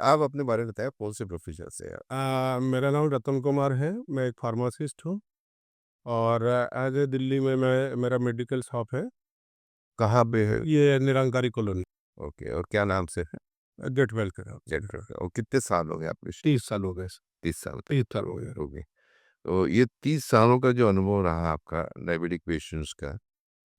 आप अपने बारे में बताएँ, कौन से प्रोफ़ेशन से हैं आप? मेरा नाम रतन कुमार है, मैं एक फार्मासिस्ट हूँ और एज़ ए दिल्ली में मैं मेरा मेडिकल शॉप है, कहाँ पे है? ये निरंकारी कॉलोनी, ओके, और क्या नाम से है? गेटवेल के नाम से जेट है। और कितने साल हो गए आपको? 30 साल हो गए सर, 30 साल तक 30 साल हो गए। हो गए। तो ये 30 सालों का जो अनुभव रहा आपका डायबिटिक पेशेंट्स का,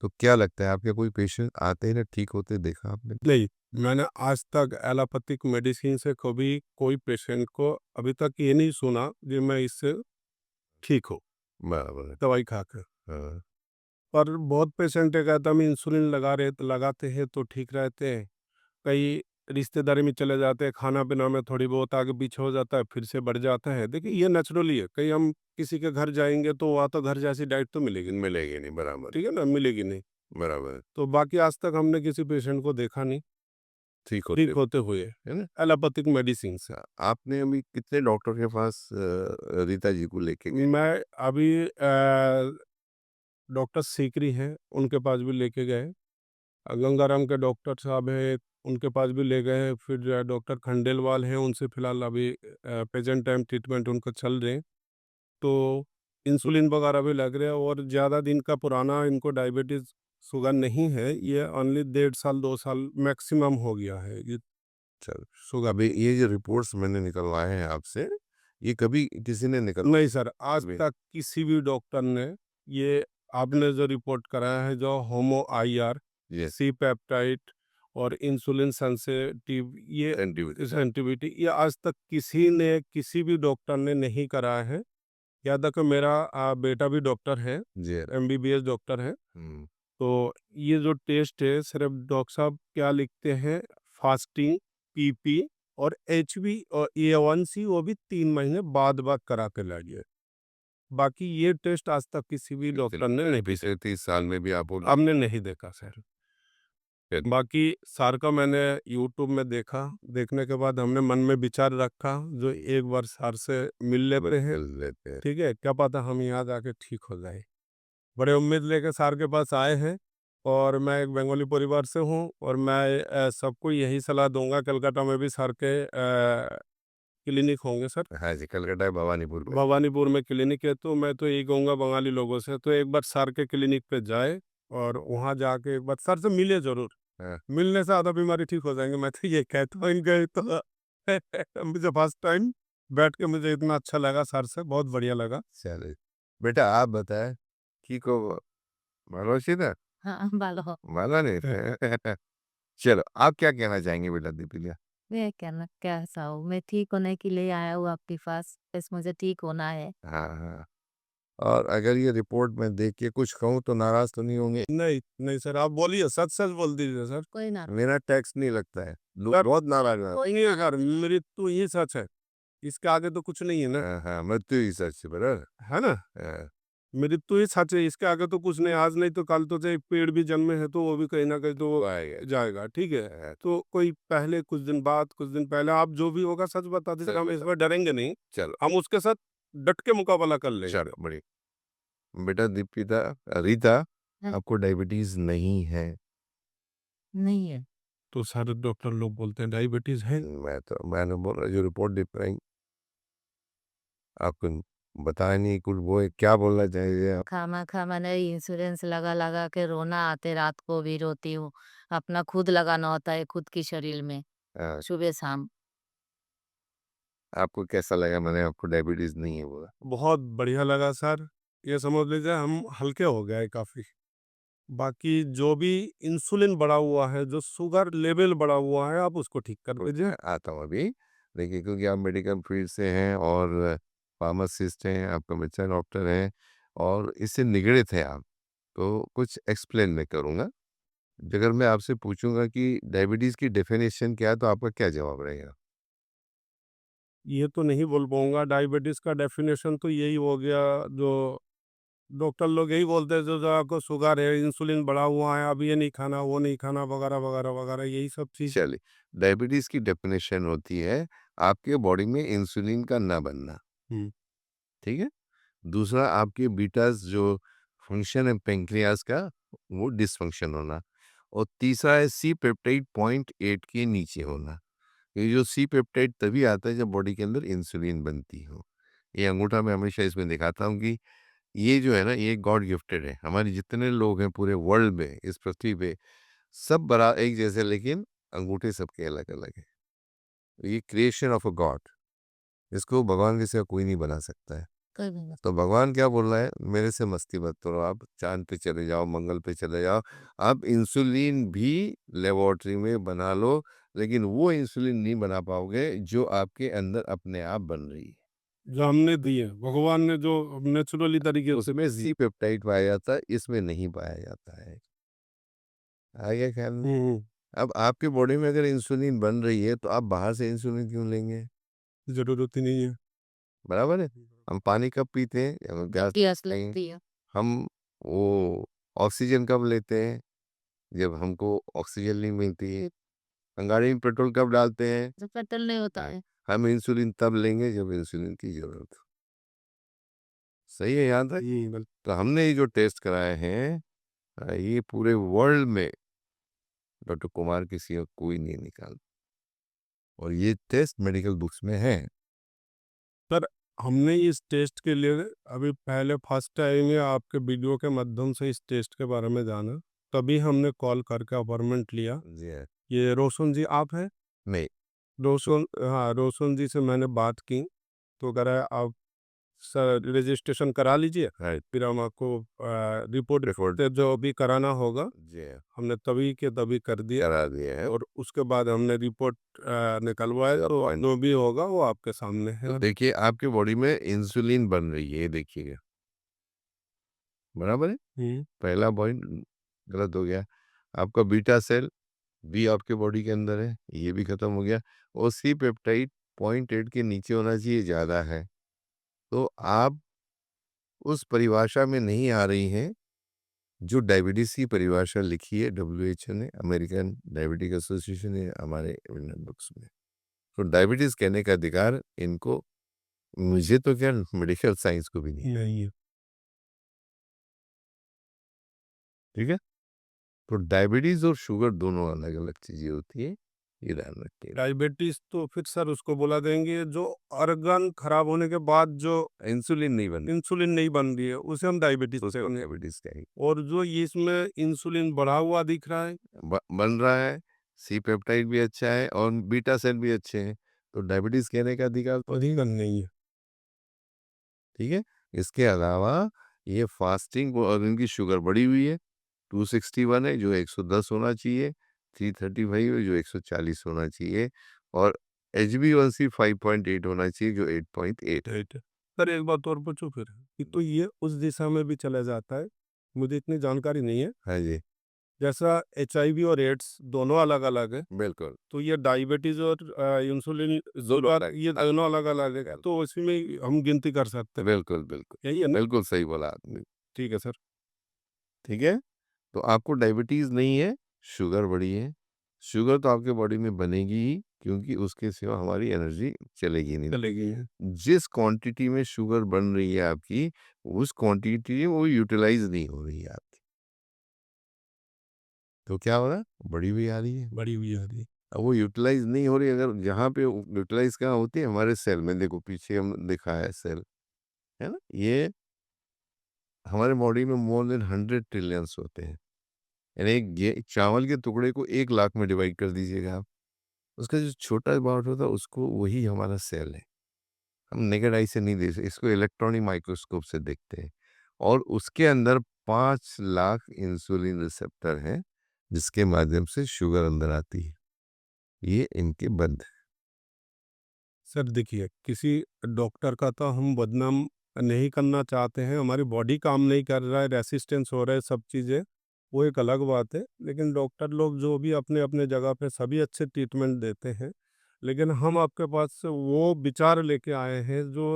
तो क्या लगता है आपके कोई पेशेंट आते ही ना ठीक होते देखा आपने? नहीं, मैंने आज तक एलोपैथिक मेडिसिन से कभी कोई पेशेंट को अभी तक ये नहीं सुना कि मैं इससे ठीक हूँ, बराबर है। दवाई खा के। हाँ, पर बहुत पेशेंट है कहता हम इंसुलिन लगाते हैं तो ठीक रहते हैं। कई रिश्तेदारी में चले जाते हैं, खाना-पीना में थोड़ी बहुत आगे-पीछे हो जाता है, फिर से बढ़ जाता है। देखिए ये नेचुरली है, कहीं हम किसी के घर जाएँगे तो वहाँ तो घर जैसी डाइट तो मिलेगी नहीं, मिलेगी नहीं, बराबर, ठीक है ना? मिलेगी नहीं। बराबर। तो बाकी आज तक हमने किसी पेशेंट को देखा नहीं, ठीक होते, ठीक होते हुए, है ना? एलोपैथिक मेडिसिन से। आपने अभी कितने डॉक्टर के पास रीता जी को लेके गए? मैं अभी डॉक्टर सीकरी हैं, उनके पास भी लेके गए। गंगाराम के डॉक्टर साहब हैं, उनके पास भी ले गए हैं। फिर जो है डॉक्टर खंडेलवाल हैं, उनसे फ़िलहाल अभी प्रेज़ेंट टाइम ट्रीटमेंट उनका चल रहे हैं। तो इंसुलिन वगैरह भी लग रहा है और ज़्यादा दिन का पुराना इनको डायबिटीज़ शुगर नहीं है, ये ओनली 1.5 साल 2 साल मैक्सिमम हो गया है ये चलो, शुगर। अभी ये जो रिपोर्ट्स मैंने निकलवाए हैं आपसे, ये कभी किसी ने नहीं सर, आज अभी तक किसी भी डॉक्टर ने ये आपने जो रिपोर्ट कराया है जो होमो आईआर, ये सी पेप्टाइड और इंसुलिन सेंसिटिव ये सेंसिटिविटी सेंसिटिविटी ये आज तक किसी ने किसी भी डॉक्टर ने नहीं कराया है। यहाँ तक मेरा बेटा भी डॉक्टर है, जी। एमबीबीएस डॉक्टर है। हुँ, तो ये जो टेस्ट है सिर्फ डॉक्टर साहब क्या लिखते हैं फास्टिंग, पीपी और एचबी और ए1सी वो भी 3 महीने बाद करा के लाइए। बाकी ये टेस्ट आज तक किसी भी डॉक्टर ने नहीं पिछले 30 साल में भी आप बोल हमने नहीं देखा सर। रहे थे, बाकी सर का मैंने यूट्यूब में देखा, देखने के बाद हमने मन में विचार रखा जो एक बार सर से मिल लेते हैं, मिल लेते हैं। ठीक है? क्या पता हम यहाँ जाके ठीक हो जाएँ। बड़े उम्मीद लेके सर के पास आए हैं और मैं एक बंगाली परिवार से हूँ और मैं सबको यही सलाह दूँगा कलकत्ता में भी सर के क्लिनिक होंगे सर। हाँ जी, कलकत्ता भवानीपुर में। भवानीपुर में क्लिनिक है तो मैं तो यही कहूँगा बंगाली लोगों से तो एक बार सर के क्लिनिक पे जाए और वहाँ जाके एक बार सर से मिले ज़रूर। हाँ, मिलने से आधा बीमारी ठीक हो जाएँगे मैं तो ये कहता हूँ इनके तो मुझे फर्स्ट टाइम बैठ के मुझे इतना अच्छा लगा सर से, बहुत बढ़िया लगा। चलिए। बेटा आप बताएँ কি খবর? ভালো আছি না? हाँ, ভালো हो। ভালো নেই? चलो, आप क्या कहना चाहेंगे बेटा दीपिका? मैं कहना कैसा हूँ, मैं ठीक होने के लिए आया हूँ आपके पास, बस मुझे ठीक होना है। हाँ, हाँ। और अगर ये रिपोर्ट मैं देख के कुछ कहूँ तो नाराज़ तो नहीं होंगे? नहीं, नहीं सर आप बोलिए, सच-सच बोल दीजिए सर। कोई ना मेरा टैक्स नहीं लगता है। लोग सर बहुत नाराज़ हैं। कोई नहीं है सर, मृत्यु ही सच है। इसके आगे तो कुछ नहीं है ना, हाँ, हाँ, मृत्यु ही सच है ब्रदर। है ना? हाँ, मृत्यु ही सच है, इसके आगे तो कुछ नहीं, आज नहीं तो कल तो चाहे पेड़ भी जन्मे हैं तो वो भी कहीं न कहीं तो वो आएगा। जाएगा, ठीक है? हाँ, तो कोई पहले कुछ दिन बाद, कुछ दिन पहले आप जो भी होगा सच बता दीजिए, सच हम इस बता बार डरेंगे नहीं, चलो, हम उसके साथ डट के मुकाबला कर लेंगे। चलो बढ़िया। बेटा दीपिका रीता, है, आपको डायबिटीज़ नहीं है। नहीं है। तो सारे डॉक्टर लोग बोलते हैं डायबिटीज़ है। मैंने बोला जो रिपोर्ट दिख रही आपको बताया नहीं कुछ वो है, क्या बोलना चाहिए आप? खामा-खा मैंने इंश्योरेंस लगा-लगा के रोना आते रात को भी रोती हूँ। अपना खुद लगाना होता है खुद की शरीर में, हाँ, सुबह-शाम। आपको कैसा लगा मैंने आपको डायबिटीज़ नहीं है बोला? बहुत बढ़िया लगा सर, ये समझ लीजिए हम हल्के हो गए काफ़ी। बाकी जो भी इंसुलिन बढ़ा हुआ है, जो शुगर लेवल बढ़ा हुआ है, आप उसको ठीक कर कुछ दीजिए। आता हूँ अभी। देखिए क्योंकि आप मेडिकल फील्ड से हैं और फार्मासिस्ट हैं, आपका बच्चा डॉक्टर है और इससे निगड़ित हैं आप, तो कुछ एक्सप्लेन मैं करूँगा। अगर मैं आपसे पूछूँगा कि डायबिटीज़ की डेफ़िनेशन क्या है, तो आपका क्या जवाब रहेगा? ये तो नहीं बोल पाऊँगा, डायबिटीज़ का डेफ़िनेशन तो यही हो गया जो डॉक्टर लोग यही बोलते हैं जो जो आपको शुगर है, इंसुलिन बढ़ा हुआ है, अब ये नहीं खाना, वो नहीं खाना वगैरह, वगैरह, वगैरह यही सब चीज़। चलिए, डायबिटीज़ की डेफ़िनेशन होती है, आपके बॉडी में इंसुलिन का ना बनना, हुँ। ठीक है? दूसरा आपके बीटाज़ जो फंक्शन है पैंक्रियाज़ का, वो डिसफंक्शन होना और तीसरा है सी पेप्टाइड पॉइंट 8 के नीचे होना। ये जो सी पेप्टाइड तभी आता है जब बॉडी के अंदर इंसुलिन बनती हो। ये अंगूठा मैं हमेशा इसमें दिखाता हूँ कि ये जो है ना, ये गॉड गिफ्टेड है। हमारे जितने लोग हैं पूरे वर्ल्ड में, इस पृथ्वी पे, सब एक जैसे, लेकिन अंगूठे सबके अलग-अलग हैं। ये क्रिएशन ऑफ अ गॉड, इसको भगवान के सिवा कोई नहीं बना सकता है। कोई भी नहीं। तो भगवान क्या बोल रहा है, मेरे से मस्ती मत करो, आप चाँद पे चले जाओ, मंगल पे चले जाओ, आप इंसुलिन भी लेबोरेटरी में बना लो, लेकिन वो इंसुलिन नहीं बना पाओगे जो आपके अंदर अपने आप बन रही है। जो हमने दी है, भगवान ने जो नेचुरली तरीके से उसमें सी पेप्टाइड पाया जाता है, इसमें नहीं पाया जाता है। आ गया ख्याल में? हुँ, अब आपकी बॉडी में अगर इंसुलिन बन रही है, तो आप बाहर से इंसुलिन क्यों लेंगे? ज़रूरत ही नहीं है। बराबर है? हम पानी कब पीते हैं? जब हमें जब प्यास प्यास नहीं। लगती है। हम वो ऑक्सीजन कब लेते हैं? जब हमको ऑक्सीजन नहीं मिलती है। हम गाड़ी में पेट्रोल कब डालते हैं? जब पेट्रोल नहीं होता हाँ, है। हम इंसुलिन तब लेंगे जब इंसुलिन की ज़रूरत हो। सही है यहाँ तक? तो हमने ये जो टेस्ट कराए हैं, ये पूरे वर्ल्ड में डॉक्टर कुमार के सिवा कोई नहीं निकाल, और ये टेस्ट मेडिकल बुक्स में है। सर, हमने इस टेस्ट के लिए अभी पहले फर्स्ट टाइम ही आपके वीडियो के माध्यम से इस टेस्ट के बारे में जाना, तभी हमने कॉल करके अपॉइंटमेंट लिया। जी हाँ। ये रोशन जी आप हैं? नहीं। रोशन, हाँ, रोशन जी से मैंने बात की, तो कह रहा है आप सर रजिस्ट्रेशन करा लीजिए, राइट। फिर हम आपको रिपोर्ट रिपोर्ट। से जो भी कराना होगा, जी हाँ, हमने तभी के तभी कर दिया। करा दिए हैं। और उसके बाद हमने रिपोर्ट निकलवाया, तो जो भी होगा वो आपके सामने तो है। देखिए, आपके बॉडी में इंसुलिन बन रही है, ये देखिएगा। बराबर है? हुँ। पहला पॉइंट गलत हो गया। आपका बीटा सेल भी आपके बॉडी के अंदर है, ये भी खत्म हो गया। और सी पेप्टाइड 0.8 के नीचे होना चाहिए, ज़्यादा है। तो आप उस परिभाषा में नहीं आ रही हैं जो डायबिटीज़ की परिभाषा लिखी है डब्ल्यूएचओ ने, अमेरिकन डायबिटिक एसोसिएशन ने, हमारे इंडियन बुक्स में। तो डायबिटीज़ कहने का अधिकार इनको, मुझे तो क्या, मेडिकल साइंस को भी नहीं है। नहीं है। ठीक है? तो डायबिटीज़ और शुगर दोनों अलग-अलग चीज़ें होती हैं, ये ध्यान रखिएगा। डायबिटीज़ तो फिर सर उसको बोला देंगे जो ऑर्गन खराब होने के बाद जो इंसुलिन नहीं बन इंसुलिन नहीं बन रही है, उसे हम डायबिटीज़ तो उसको कहेंगे। डायबिटीज़ कहेंगे। और जो इसमें इंसुलिन बढ़ा हुआ दिख रहा है, बन रहा है, सी पेप्टाइड भी अच्छा है और बीटा सेल भी अच्छे हैं, तो डायबिटीज़ कहने का अधिकार तो अधिकन नहीं है। ठीक है? इसके अलावा ये फास्टिंग और इनकी शुगर बढ़ी हुई है, 261 है जो 110 होना चाहिए, 335 है जो 140 होना चाहिए, और एचबी1सी 5.8 होना चाहिए जो 8.8 है। राइट है। सर एक बात और पूछूँ फिर? कि तो ये उस दिशा में भी चला जाता है, मुझे इतनी जानकारी नहीं है। हाँ जी, जैसा एचआईवी और एड्स दोनों अलग-अलग है, बिल्कुल। तो ये डायबिटीज़ और इंसुलिन दोनों शुगर अलग ये दोनों अलग-अलग है, तो इसी में हम गिनती कर सकते हैं। बिल्कुल, बिल्कुल। यही है ना? बिल्कुल सही बोला आपने, ठीक है सर। ठीक है? तो आपको डायबिटीज़ नहीं है, शुगर बढ़ी है। शुगर तो आपके बॉडी में बनेगी ही, क्योंकि उसके सिवा हमारी एनर्जी चलेगी नहीं। चलेगी। जिस क्वांटिटी में शुगर बन रही है आपकी, उस क्वांटिटी वो यूटिलाइज़ नहीं हो रही है आपकी। तो क्या हो रहा है? बढ़ी हुई आ रही है। बढ़ी हुई आ रही है। अब वो यूटिलाइज़ नहीं हो रही, अगर जहाँ पे यूटिलाइज़ कहाँ होती है? हमारे सेल में। देखो पीछे हम दिखाया है सेल, है ना? ये हमारे बॉडी में मोर देन 100 ट्रिलियंस होते हैं। यानी ये चावल के टुकड़े को 1 लाख में डिवाइड कर दीजिएगा आप। उसका जो छोटा पार्ट होता है उसको, वही हमारा सेल है। हम नेकेड आई से नहीं देख सकते, इसको इलेक्ट्रॉनिक माइक्रोस्कोप से देखते हैं, और उसके अंदर 5 लाख इंसुलिन रिसेप्टर हैं, जिसके माध्यम से शुगर अंदर आती है। ये इनके बंद हैं। सर देखिए, किसी डॉक्टर का तो हम बदनाम नहीं करना चाहते हैं, हमारी बॉडी काम नहीं कर रहा है, रेसिस्टेंस हो रहा है, सब चीज़ें, वो एक अलग बात है। लेकिन डॉक्टर लोग जो भी अपने-अपने जगह पे सभी अच्छे ट्रीटमेंट देते हैं। लेकिन हम आपके पास से वो विचार लेके आए हैं जो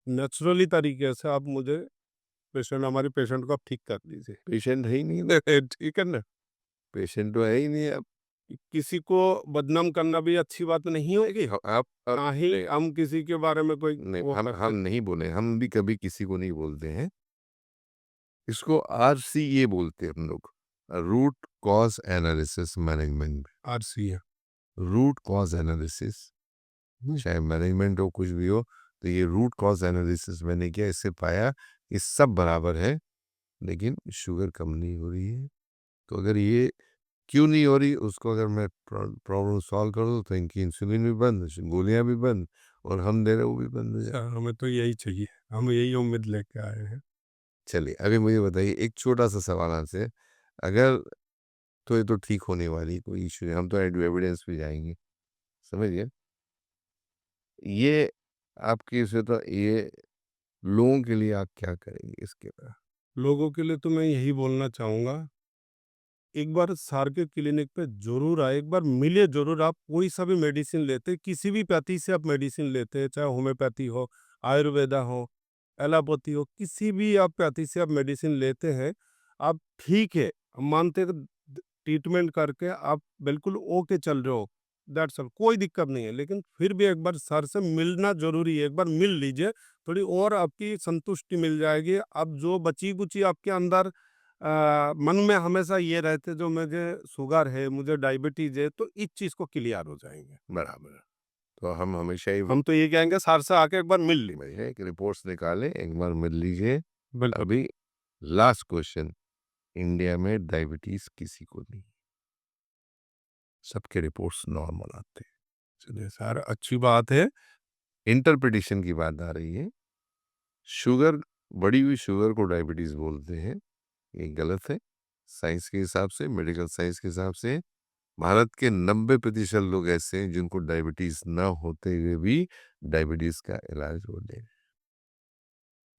नेचुरली तरीके से आप मुझे हमारे पेशेंट को आप ठीक कर दीजिए। पेशेंट है ही नहीं, ठीक है ना? पेशेंट तो है ही नहीं अब। किसी को बदनाम करना भी अच्छी बात नहीं होगी, आप ना ही नहीं, हम किसी के बारे में कोई नहीं, वो हम करते। नहीं बोले, हम भी कभी किसी को नहीं बोलते हैं। इसको आरसीए बोलते हैं हम लोग, root cause analysis management. RC है। रूट कॉज एनालिसिस, चाहे मैनेजमेंट हो कुछ भी हो, तो ये रूट कॉज एनालिसिस मैंने किया, इससे पाया कि सब बराबर है लेकिन शुगर कम नहीं हो रही है। तो अगर ये क्यों नहीं हो रही, उसको अगर मैं प्रॉब्लम सॉल्व कर दूँ तो इनकी इंसुलिन भी बंद, गोलियां भी बंद, और हम दे रहे वो भी बंद हो जाए। अच्छा, हमें तो यही चाहिए, हम यही उम्मीद लेके आए हैं। चलिए अभी मुझे बताइए एक छोटा सा सवाल आपसे, अगर तो ये तो ठीक होने वाली कोई इशू नहीं, हम तो एविडेंस पे जाएंगे, समझिए ये आपकी से तो ये लोगों के लिए आप क्या करेंगे इसके बाद? लोगों के लिए तो मैं यही बोलना चाहूँगा, एक बार सार के क्लिनिक पे ज़रूर आए, एक बार मिलिए ज़रूर। आप कोई सा भी मेडिसिन लेते, किसी भी पैथी से आप मेडिसिन लेते हैं, चाहे होम्योपैथी हो, आयुर्वेदा हो, एलोपैथी हो, किसी भी आप पैथी से आप मेडिसिन लेते हैं, आप ठीक है, हम मानते हैं कि ट्रीटमेंट करके आप बिल्कुल ओके चल रहे हो, दैट्स ऑल, कोई दिक्कत नहीं है। लेकिन फिर भी एक बार सर से मिलना ज़रूरी है, एक बार मिल लीजिए, थोड़ी और आपकी संतुष्टि मिल जाएगी। अब जो बची-कुची आपके अंदर मन में हमेशा ये रहते जो मुझे शुगर है, मुझे डायबिटीज़ है, तो इस चीज़ को क्लियर हो जाएँगे। बराबर, तो हम हमेशा ही हम तो ये कहेंगे सर से आके एक बार मिल ली। भैया एक रिपोर्ट्स निकालें, एक बार मिल लीजिए। बिल्कुल। अभी लास्ट क्वेश्चन, इंडिया में डायबिटीज किसी को नहीं, सबके रिपोर्ट्स नॉर्मल आते हैं। चलिए सर, अच्छी बात है। इंटरप्रिटेशन की बात आ रही है, शुगर, बढ़ी हुई शुगर को डायबिटीज बोलते हैं, ये गलत है। साइंस के हिसाब से, मेडिकल साइंस के हिसाब से भारत के 90% लोग ऐसे हैं जिनको डायबिटीज ना होते हुए भी डायबिटीज का इलाज हो ले।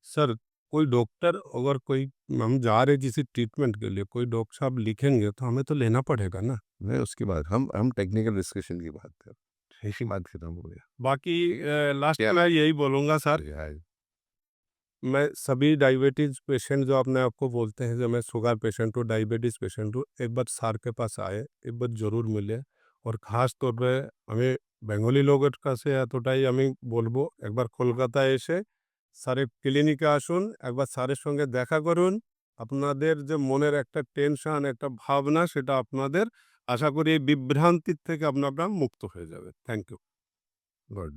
सर, कोई डॉक्टर अगर कोई, हम जा रहे हैं किसी ट्रीटमेंट के लिए, कोई डॉक्टर साहब लिखेंगे तो हमें तो लेना पड़ेगा ना। मैं उसके बाद हम टेक्निकल डिस्कशन की बात कर रहे हैं, इसी बात खत्म हो गया। बाकी लास्ट क्या में मैं यही बोलूँगा सर, आज मैं सभी डायबिटीज़ पेशेंट जो अपने आप को बोलते हैं, जो मैं शुगर पेशेंट हूँ, डायबिटीज़ पेशेंट हूँ, एक बार सर के पास आए, एक बार ज़रूर मिले। और ख़ास तौर पे আমি বেঙ্গলি লোকের কাছে এতটাই আমি বলবো, একবার কলকাতায় এসে স্যারের ক্লিনিকে আসুন, একবার স্যারের সঙ্গে দেখা করুন। আপনাদের যে মনের একটা টেনশন, একটা ভাবনা, সেটা আপনাদের আশা করি এই বিভ্রান্তির থেকে আপনারা মুক্ত হয়ে যাবেন। Thank you. गुड।